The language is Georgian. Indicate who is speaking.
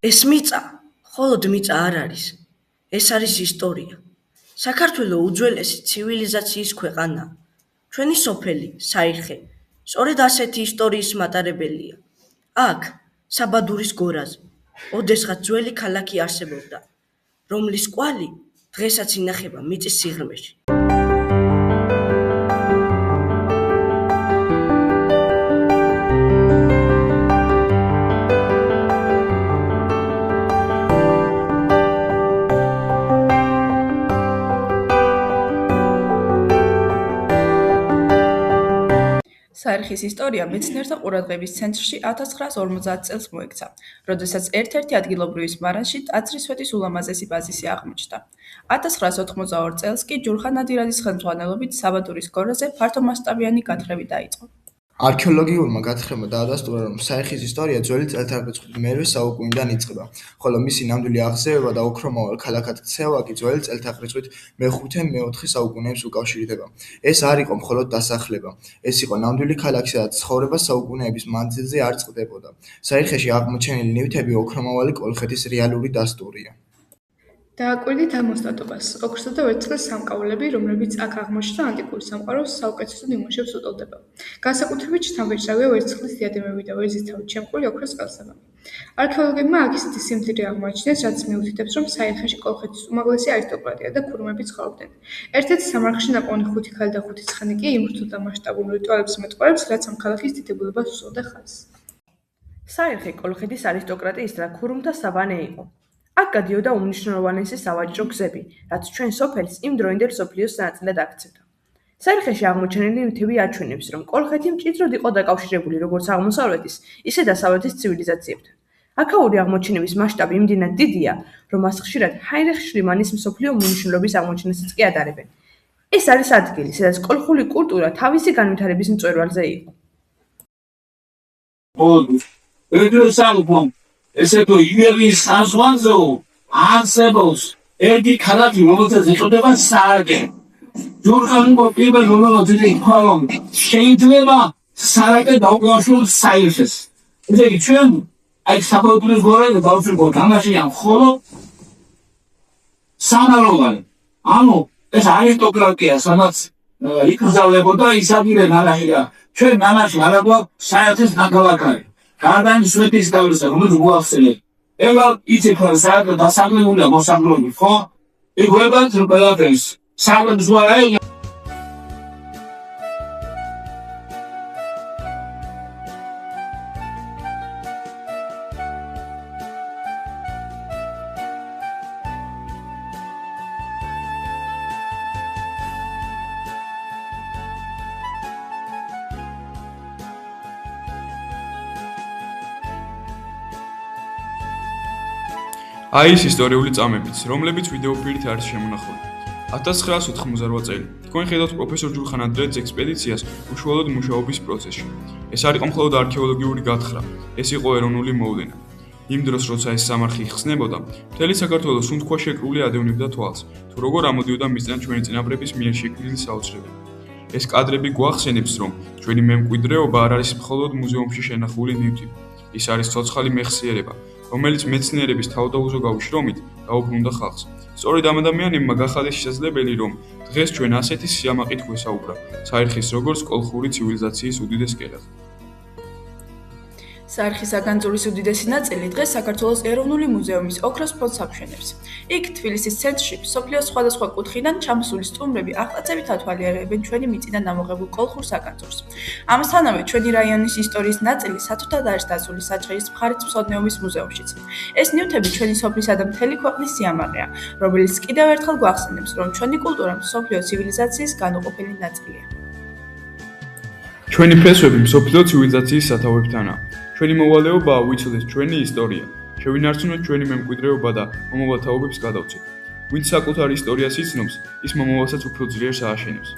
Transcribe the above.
Speaker 1: ეს მიწა მხოლოდ მიწა არ არის, ეს არის ისტორია. საქართველო უძველესი ცივილიზაციის ქვეყანაა. ჩვენი სოფელი, საიხე, სწორედ ასეთი ისტორიის მატარებელია. აქ, საბადურის გორაზე, ოდესღაც ძველი ქალაქი არსებობდა, რომლის კვალი დღესაც ინახება მიწის სიღრმეში.
Speaker 2: საერხის ისტორია მეცნიერთა ყურადღების ცენტრში 1950 წელს მოექცა, როდესაც ერთ-ერთი ადგილობრივის მარანში ტაძრისვეტის ულამაზესი ბაზისი აღმოჩნდა. 1982 წელს კი ჯურხან ნადირაძის ხელმძღვანელობით საბადურის გორაზე ფართომასშტაბიანი გათხრები დაიწყო.
Speaker 3: არქეოლოგიურმა გათხრებმა დაადასტურა, რომ საიხის ისტორია ძველი წელთაღრიცხვით მერვე საუკუნიდან იწყება, ხოლო მისი ნამდვილი აღზევება და ოქრომავალ ქალაქად ქცევა კი ძველი წელთაღრიცხვით მეხუთე-მეოთხე საუკუნეებს უკავშირდება. ეს არ იყო მხოლოდ დასახლება, ეს იყო ნამდვილი ქალაქი, სადაც ცხოვრება საუკუნეების მანძილზე არ წყდებოდა. საიხეში აღმოჩენილი ნივთები ოქრომავალი კოლხეთის რეალური დასტურია.
Speaker 4: დააკვირდით ამ ოსტატობას, ოქროსა და ვერცხლის სამკაულები, რომლებიც აქ აღმოჩნდა ანტიკურ სამყაროს საუკეთესო ნიმუშებს უტოლდება. განსაკუთრებით შთამბეჭდავია ვერცხლის დიადემები და ვერძის თავით შემკული ოქროს ყელსაბამი. არქეოლოგებმა აქ ისეთი სიმდიდრე აღმოაჩინეს, რაც მიუთითებს, რომ საიხეში კოლხეთის უმაღლესი არისტოკრატია და ქურუმები ცხოვრობდნენ. ერთ-ერთი სამარხში ნაპოვნი 5 ქალი და 5 ცხენი კი იმრთულდა მასშტაბურ რიტუალებს მეტყველებს, რაც ამ ქალაქის დიდებულებას უსვამდა ხაზს.
Speaker 2: საერხი კოლხეთის არისტოკრატიის და ქურუმთა საბანე იყო. აქ გადიოდა უმნიშვნელოვანესი სავაჭრო გზები, რაც ჩვენ სოფელს იმ დროინდელ მსოფლიოს ნაწილად აქცევდა. საერხეში აღმოჩენილი ნივთები აჩვენებს, რომ კოლხეთი მჭიდროდ იყო დაკავშირებული როგორც აღმოსავლეთის, ისე დასავლეთის ცივილიზაციებთან. აქაური აღმოჩენების მასშტაბი იმდენად დიდია, რომ მას ხშირად ჰაინრიხ შლიმანის მსოფლიო მნიშვნელობის აღმოჩენასაც კი ადარებენ. ეს არის ადგილი, სადაც კოლხური კულტურა თავისი განვითარების მწვერვალზე იყო.
Speaker 5: ესე თუ იერის საზღვარზე არსებობს ერთი ქალაქი, რომელსაც ეწოდება სარაგე. ჯურხანი პირველ მომავალში თქვა, რომ შეიძლება სარაგე დაუკავშიროს საიხეს. ესე იგი, ჩვენ აი საბადურის გორაზე დავუშვებთ თამაშიან ხოლო სამაროვანი. ანუ ეს არისტოკრატია, სადაც იკრძალებოდა ისაბილე ნანაშია. ჩვენ ნანაში არა გვაქვს საერთოდ ნაკალაკარი. გარდანი სვეტის გავლისა, რომელიც გვახსენეთ. ეხლა იცით, რომ საერთოდ დასახლებულია მოსახლეობით, ხო? იგივებათ ყველაფერს. საერთოდ ზღვარაა.
Speaker 6: აი ის ისტორიული წამებიც, რომლებიც ვიდეოფილით არის შემონახული. 1988 წელი. თქვენ ხედავთ პროფესორ ჯურხან ნადირაძის ექსპედიციას უშუალოდ მუშაობის პროცესში. ეს არ იყო მხოლოდ არქეოლოგიური გათხრა, ეს იყო ეროვნული მოვლენა. იმ დროს, როცა ეს სამარხი იხსნებოდა, მთელი საქართველოს სუნთქვა შეკრული ადევნებდა თვალს, თუ როგორ ამოდიოდა მისდან ჩვენი წინაპრების მიერ შექმნილი საოცრებები. ეს კადრები გვახსენებს, რომ ჩვენი მემკვიდრეობა არ არის მხოლოდ მუზეუმში შენახული ნივთი. ის არის ცოცხალი მეხსიერება, რომელიც მეცნიერების თავდაუზოგავი შრომით დაუბრუნდა ხალხს. სწორედ ამ ადამიანებმა გახადეს შესაძლებელი, რომ დღეს ჩვენ ასეთი სიამაყით გვესაუბრა საერხის როგორც კოლხური ცივილიზაციის უდიდეს კედელზე.
Speaker 2: საერხის აგანძურის უდიდესი ნაწილი დღეს საქართველოს ეროვნული მუზეუმის ოქროს ფონდს ამშვენებს. იქ თბილისის ცენტრში მსოფლიოს სხვადასხვა კუთხიდან ჩამოსული სტუმრები აღტაცებით ათვალიერებენ ჩვენი მიწიდან ამოღებულ კოლხურ საგანძურს. ამასთანავე ჩვენი რაიონის ისტორიის ნაწილი სათუთად არის დაცული საჩხერის მხარეთმცოდნეობის მუზეუმშიც. ეს ნივთები ჩვენი სოფლისა და მთელი ქვეყნის სიამაყეა, რომელიც კიდევ ერთხელ გვახსენებს, რომ ჩვენი კულტურა მსოფლიო ცივილიზაციის განუყოფელი ნაწილია.
Speaker 6: ჩვენი ფესვები მსოფლიო ცივილიზაციის სათავებთანაა. ჩვენი მოვალეობაა ვიცოდეთ ჩვენი ისტორია, შევინარჩუნოთ ჩვენი მემკვიდრეობა და მომავალ თაობებს გადავწყვეტ. ვინც საკუთარ ისტორიას იცნობს, ის მომავალსაც უფრო ძლიერს ააშენებს.